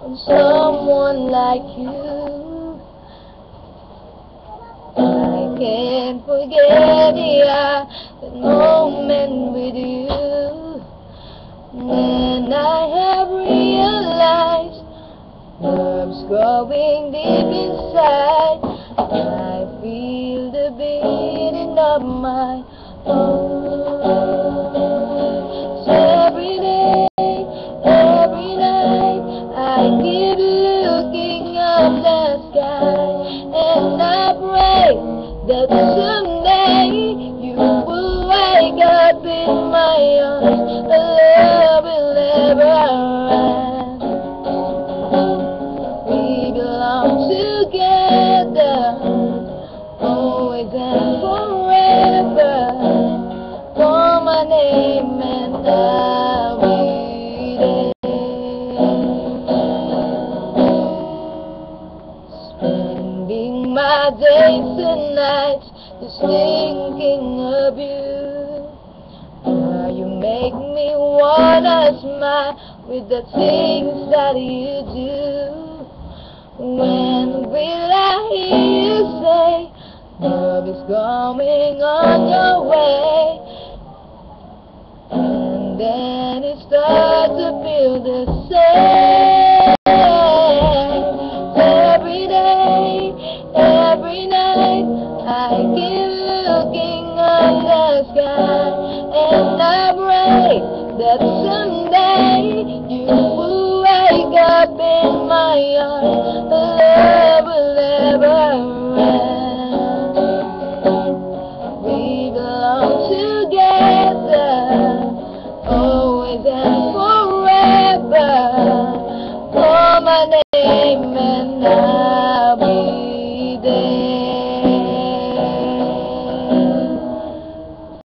on someone like you. I can't forget the moment with you, when I have realized love's growing deep inside. I feel the beating of my heart. So every day, every night, I keep looking up the sky, and I pray that someday you will wake up in my arms. Love will never end. We belong together, always and forever. For my name and I'll be there. Spending my days and nights just thinking of you. How you make me wanna smile with the things that you do. When will I hear you say love is coming on your way? And then it starts to feel the same. Every day, every night, I keep looking up the sky, and I pray that someday you will wake up in my arms. Love will never end. We belong together, always and forever. For my name and I